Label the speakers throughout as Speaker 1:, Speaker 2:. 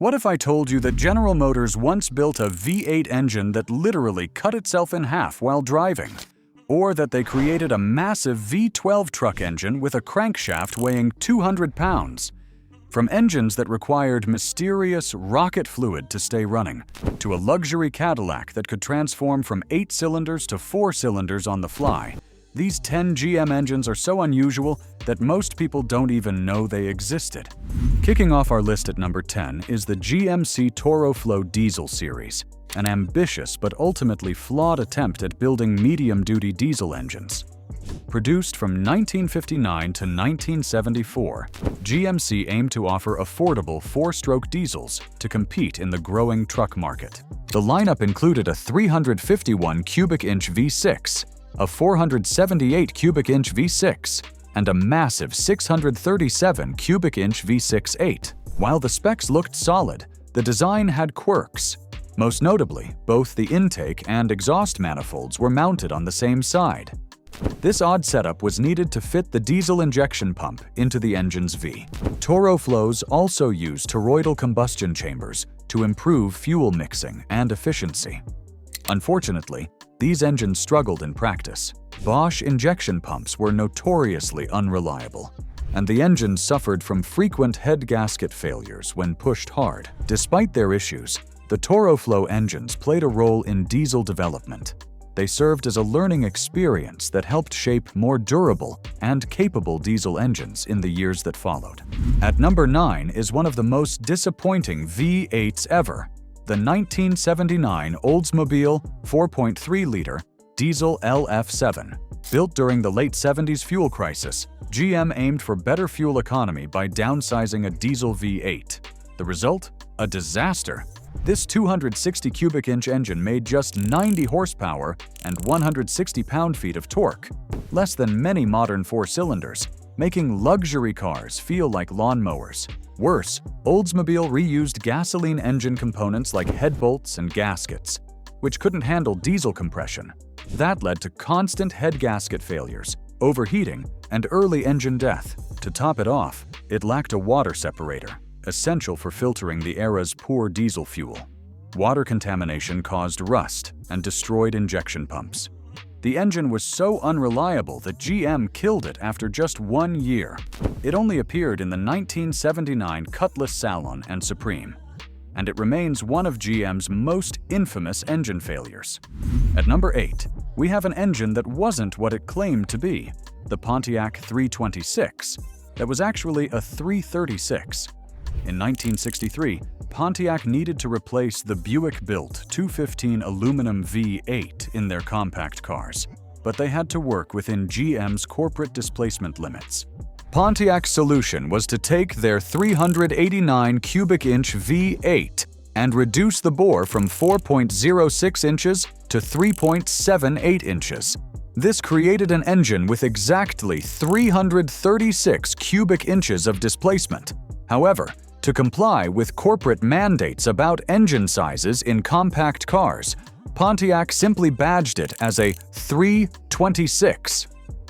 Speaker 1: What if I told you that General Motors once built a V8 engine that literally cut itself in half while driving? Or that they created a massive V12 truck engine with a crankshaft weighing 200 pounds? From engines that required mysterious rocket fluid to stay running, to a luxury Cadillac that could transform from 8 cylinders to 4 cylinders on the fly, these 10 GM engines are so unusual that most people don't even know they existed. Kicking off our list at number 10 is the GMC Toro Flow Diesel series, an ambitious but ultimately flawed attempt at building medium-duty diesel engines. Produced from 1959 to 1974, GMC aimed to offer affordable 4-stroke diesels to compete in the growing truck market. The lineup included a 351 cubic inch V6, a 478 cubic inch V6, and a massive 637 cubic inch V6-8. While the specs looked solid, the design had quirks. Most notably, both the intake and exhaust manifolds were mounted on the same side. This odd setup was needed to fit the diesel injection pump into the engine's V. Toro Flows also used toroidal combustion chambers to improve fuel mixing and efficiency. Unfortunately, these engines struggled in practice. Bosch injection pumps were notoriously unreliable, and the engines suffered from frequent head gasket failures when pushed hard. Despite their issues, the Toro Flow engines played a role in diesel development. They served as a learning experience that helped shape more durable and capable diesel engines in the years that followed. At number 9 is one of the most disappointing V8s ever, the 1979 Oldsmobile 4.3-liter diesel LF7. Built during the late 70s fuel crisis, GM aimed for better fuel economy by downsizing a diesel V8. The result? A disaster. This 260 cubic inch engine made just 90 horsepower and 160 pound-feet of torque, less than many modern 4-cylinders, making luxury cars feel like lawnmowers. Worse, Oldsmobile reused gasoline engine components like head bolts and gaskets, which couldn't handle diesel compression. That led to constant head gasket failures, overheating, and early engine death. To top it off, it lacked a water separator, essential for filtering the era's poor diesel fuel. Water contamination caused rust and destroyed injection pumps. The engine was so unreliable that GM killed it after just 1 year. It only appeared in the 1979 Cutlass Salon and Supreme, and it remains one of GM's most infamous engine failures. At number 8, we have an engine that wasn't what it claimed to be, the Pontiac 326, that was actually a 336. In 1963, Pontiac needed to replace the Buick-built 215 aluminum V8 in their compact cars, but they had to work within GM's corporate displacement limits. Pontiac's solution was to take their 389 cubic inch V8 and reduce the bore from 4.06 inches to 3.78 inches. This created an engine with exactly 336 cubic inches of displacement. However, to comply with corporate mandates about engine sizes in compact cars, Pontiac simply badged it as a 326.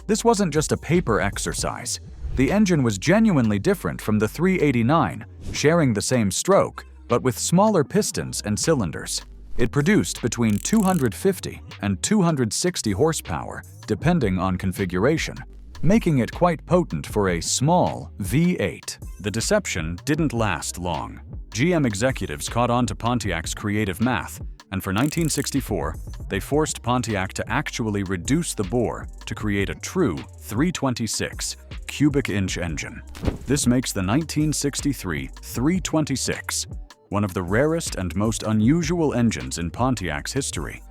Speaker 1: This wasn't just a paper exercise. The engine was genuinely different from the 389, sharing the same stroke, but with smaller pistons and cylinders. It produced between 250 and 260 horsepower, depending on configuration, making it quite potent for a small V8. The deception didn't last long. GM executives caught on to Pontiac's creative math, and for 1964, they forced Pontiac to actually reduce the bore to create a true 326 cubic inch engine. This makes the 1963 326 one of the rarest and most unusual engines in Pontiac's history.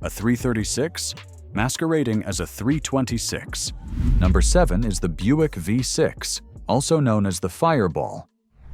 Speaker 1: A 336 masquerading as a 326. Number 7 is the Buick V6, also known as the Fireball,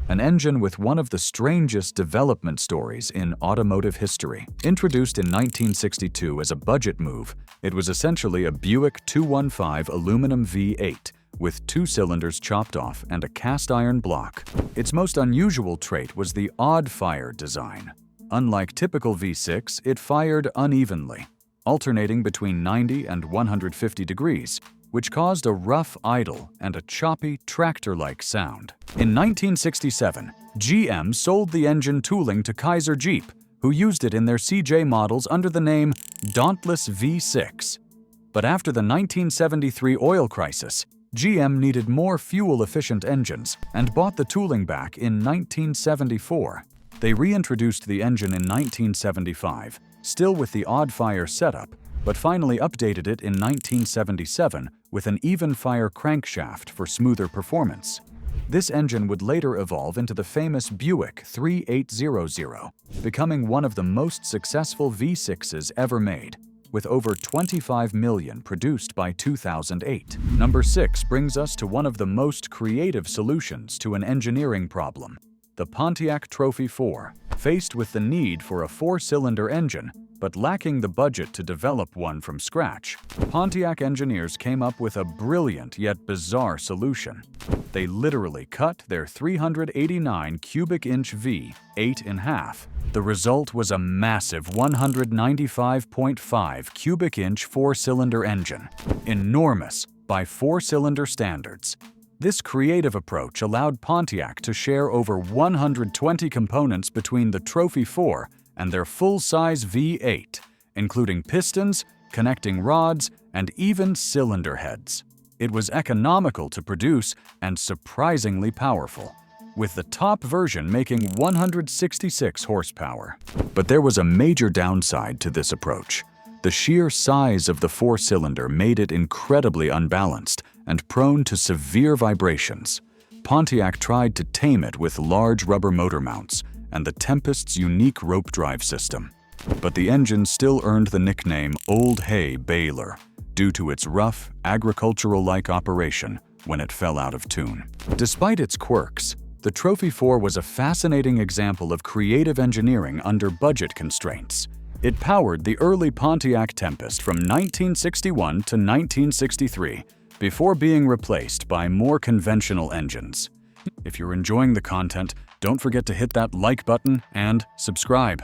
Speaker 1: an engine with one of the strangest development stories in automotive history. Introduced in 1962 as a budget move, it was essentially a Buick 215 aluminum V8 with 2 cylinders chopped off and a cast-iron block. Its most unusual trait was the odd fire design. Unlike typical V6, it fired unevenly, alternating between 90 and 150 degrees, which caused a rough idle and a choppy, tractor-like sound. In 1967, GM sold the engine tooling to Kaiser Jeep, who used it in their CJ models under the name Dauntless V6. But after the 1973 oil crisis, GM needed more fuel-efficient engines and bought the tooling back in 1974. They reintroduced the engine in 1975, still with the odd-fire setup, but finally updated it in 1977 with an even-fire crankshaft for smoother performance. This engine would later evolve into the famous Buick 3800, becoming one of the most successful V6s ever made, with over 25 million produced by 2008. Number 6 brings us to one of the most creative solutions to an engineering problem: the Pontiac Trophy 4. Faced with the need for a 4-cylinder engine, but lacking the budget to develop one from scratch, Pontiac engineers came up with a brilliant yet bizarre solution. They literally cut their 389 cubic inch V8 in half. The result was a massive 195.5 cubic inch 4-cylinder engine, enormous by 4-cylinder standards. This creative approach allowed Pontiac to share over 120 components between the Trophy 4 and their full-size V8, including pistons, connecting rods, and even cylinder heads. It was economical to produce and surprisingly powerful, with the top version making 166 horsepower. But there was a major downside to this approach. The sheer size of the 4-cylinder made it incredibly unbalanced and prone to severe vibrations. Pontiac tried to tame it with large rubber motor mounts and the Tempest's unique rope drive system. But the engine still earned the nickname Old Hay Baler due to its rough, agricultural-like operation when it fell out of tune. Despite its quirks, the Trophy 4 was a fascinating example of creative engineering under budget constraints. It powered the early Pontiac Tempest from 1961 to 1963, before being replaced by more conventional engines. If you're enjoying the content, don't forget to hit that like button and subscribe.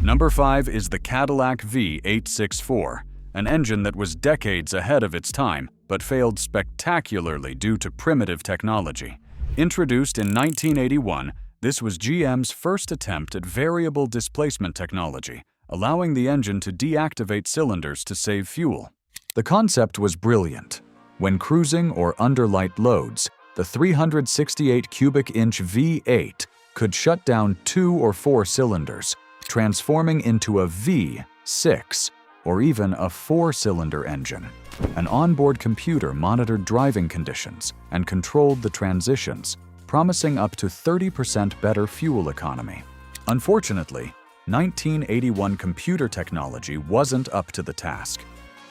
Speaker 1: Number 5 is the Cadillac V864, an engine that was decades ahead of its time, but failed spectacularly due to primitive technology. Introduced in 1981, this was GM's first attempt at variable displacement technology, allowing the engine to deactivate cylinders to save fuel. The concept was brilliant. When cruising or under light loads, the 368 cubic inch V8 could shut down 2 or 4 cylinders, transforming into a V6 or even a 4-cylinder engine. An onboard computer monitored driving conditions and controlled the transitions, promising up to 30% better fuel economy. Unfortunately, 1981 computer technology wasn't up to the task.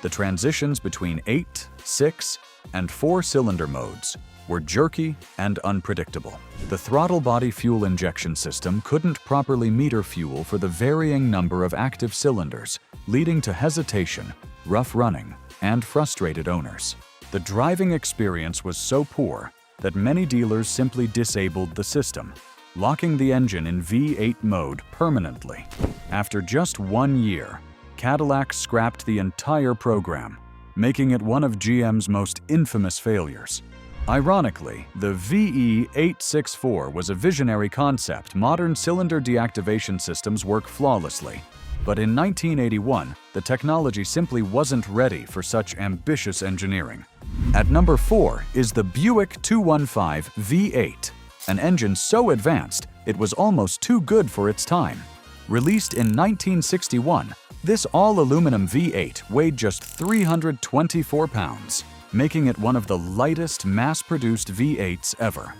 Speaker 1: The transitions between 8, 6, and 4-cylinder modes were jerky and unpredictable. The throttle body fuel injection system couldn't properly meter fuel for the varying number of active cylinders, leading to hesitation, rough running, and frustrated owners. The driving experience was so poor that many dealers simply disabled the system, locking the engine in V8 mode permanently. After just 1 year, Cadillac scrapped the entire program, making it one of GM's most infamous failures. Ironically, the VE864 was a visionary concept. Modern cylinder deactivation systems work flawlessly. But in 1981, the technology simply wasn't ready for such ambitious engineering. At number 4 is the Buick 215 V8, an engine so advanced it was almost too good for its time. Released in 1961, this all-aluminum V8 weighed just 324 pounds, making it one of the lightest mass-produced V8s ever.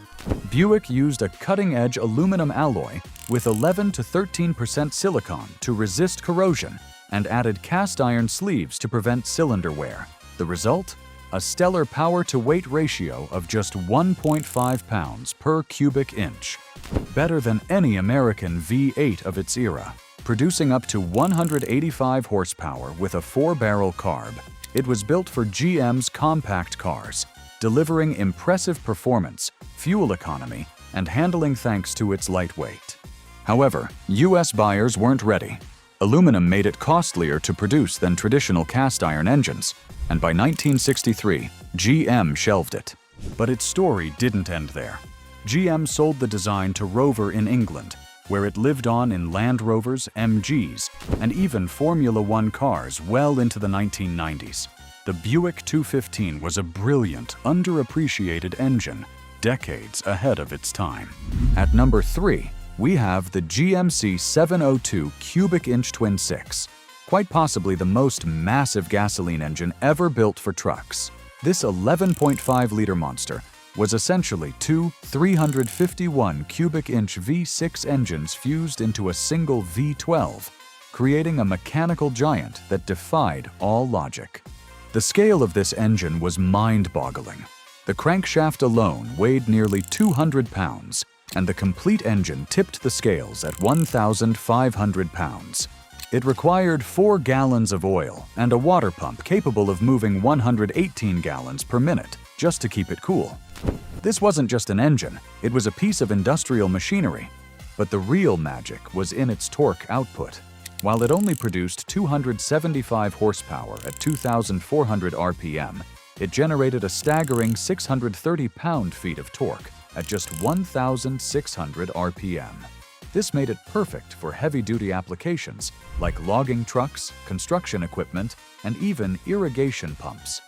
Speaker 1: Buick used a cutting-edge aluminum alloy with 11 to 13% silicone to resist corrosion and added cast-iron sleeves to prevent cylinder wear. The result? A stellar power-to-weight ratio of just 1.5 pounds per cubic inch. Better than any American V8 of its era, producing up to 185 horsepower with a 4-barrel carb. It was built for GM's compact cars, delivering impressive performance, fuel economy, and handling thanks to its lightweight. However, US buyers weren't ready. Aluminum made it costlier to produce than traditional cast iron engines, and by 1963, GM shelved it. But its story didn't end there. GM sold the design to Rover in England, where it lived on in Land Rovers, MGs, and even Formula One cars well into the 1990s. The Buick 215 was a brilliant, underappreciated engine, decades ahead of its time. At number 3, we have the GMC 702 cubic inch twin 6, quite possibly the most massive gasoline engine ever built for trucks. This 11.5-liter monster was essentially two 351 cubic inch V6 engines fused into a single V12, creating a mechanical giant that defied all logic. The scale of this engine was mind-boggling. The crankshaft alone weighed nearly 200 pounds, and the complete engine tipped the scales at 1,500 pounds. It required 4 gallons of oil and a water pump capable of moving 118 gallons per minute just to keep it cool. This wasn't just an engine, it was a piece of industrial machinery. But the real magic was in its torque output. While it only produced 275 horsepower at 2,400 RPM, it generated a staggering 630 pound-feet of torque at just 1,600 RPM. This made it perfect for heavy-duty applications like logging trucks, construction equipment, and even irrigation pumps.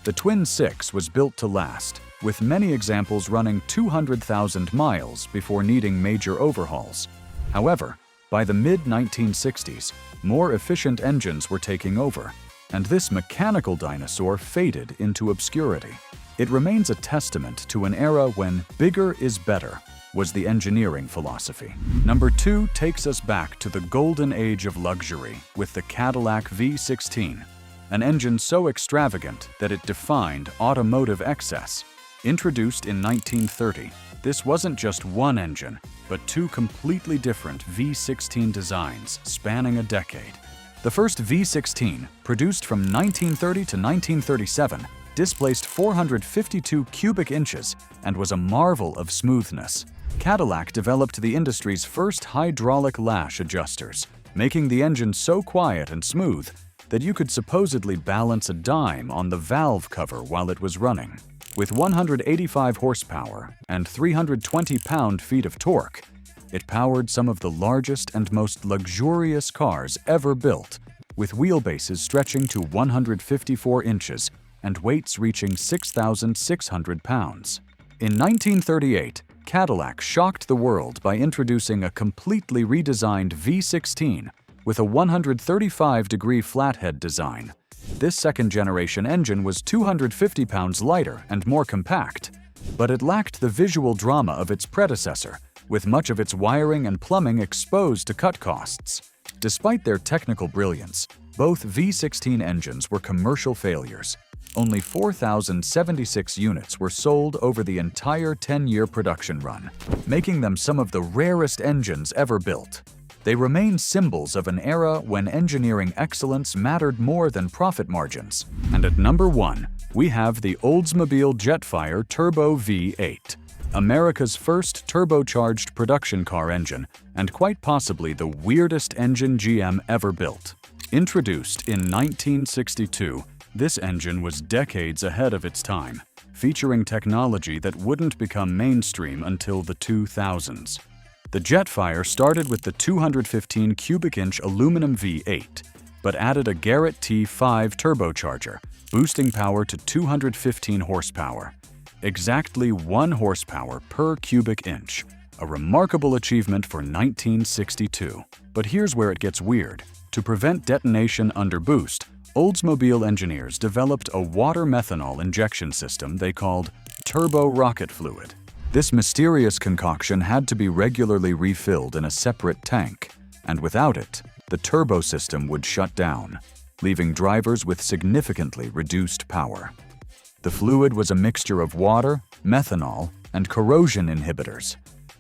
Speaker 1: The Twin 6 was built to last, with many examples running 200,000 miles before needing major overhauls. However, by the mid-1960s, more efficient engines were taking over, and this mechanical dinosaur faded into obscurity. It remains a testament to an era when bigger is better was the engineering philosophy. Number 2 takes us back to the golden age of luxury with the Cadillac V16, an engine so extravagant that it defined automotive excess. Introduced in 1930, this wasn't just one engine, but 2 completely different V16 designs spanning a decade. The first V16, produced from 1930 to 1937, displaced 452 cubic inches and was a marvel of smoothness. Cadillac developed the industry's first hydraulic lash adjusters, making the engine so quiet and smooth that you could supposedly balance a dime on the valve cover while it was running. With 185 horsepower and 320 pound-feet of torque, it powered some of the largest and most luxurious cars ever built, with wheelbases stretching to 154 inches and weights reaching 6,600 pounds. In 1938, Cadillac shocked the world by introducing a completely redesigned V16 with a 135-degree flathead design. This second-generation engine was 250 pounds lighter and more compact, but it lacked the visual drama of its predecessor, with much of its wiring and plumbing exposed to cut costs. Despite their technical brilliance, both V16 engines were commercial failures. Only 4,076 units were sold over the entire 10-year production run, making them some of the rarest engines ever built. They remain symbols of an era when engineering excellence mattered more than profit margins. And at number 1, we have the Oldsmobile Jetfire Turbo V8, America's first turbocharged production car engine, and quite possibly the weirdest engine GM ever built. Introduced in 1962, this engine was decades ahead of its time, featuring technology that wouldn't become mainstream until the 2000s. The Jetfire started with the 215 cubic inch aluminum V8, but added a Garrett T5 turbocharger, boosting power to 215 horsepower. Exactly 1 horsepower per cubic inch, a remarkable achievement for 1962. But here's where it gets weird. To prevent detonation under boost, Oldsmobile engineers developed a water methanol injection system they called turbo rocket fluid. This mysterious concoction had to be regularly refilled in a separate tank, and without it, the turbo system would shut down, leaving drivers with significantly reduced power. The fluid was a mixture of water, methanol, and corrosion inhibitors,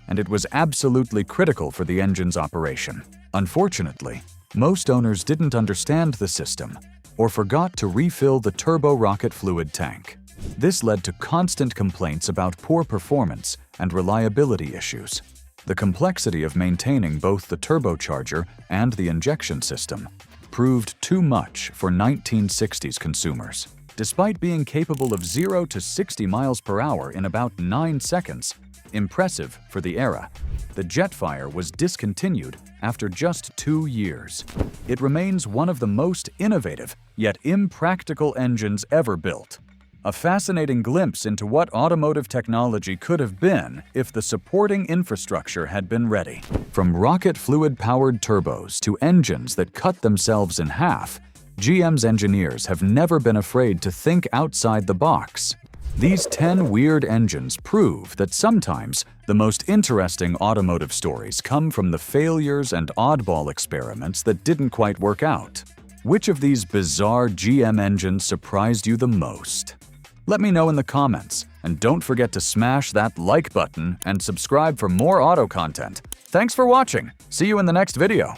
Speaker 1: and it was absolutely critical for the engine's operation. Unfortunately, most owners didn't understand the system or forgot to refill the turbo rocket fluid tank. This led to constant complaints about poor performance and reliability issues. The complexity of maintaining both the turbocharger and the injection system proved too much for 1960s consumers. despite being capable of 0 to 60 miles per hour in about 9 seconds. Impressive for the era. The Jetfire was discontinued after just 2 years. It remains one of the most innovative, yet impractical engines ever built. A fascinating glimpse into what automotive technology could have been if the supporting infrastructure had been ready. From rocket fluid-powered turbos to engines that cut themselves in half, GM's engineers have never been afraid to think outside the box. These 10 weird engines prove that sometimes the most interesting automotive stories come from the failures and oddball experiments that didn't quite work out. Which of these bizarre GM engines surprised you the most? Let me know in the comments, and don't forget to smash that like button and subscribe for more auto content. Thanks for watching. See you in the next video.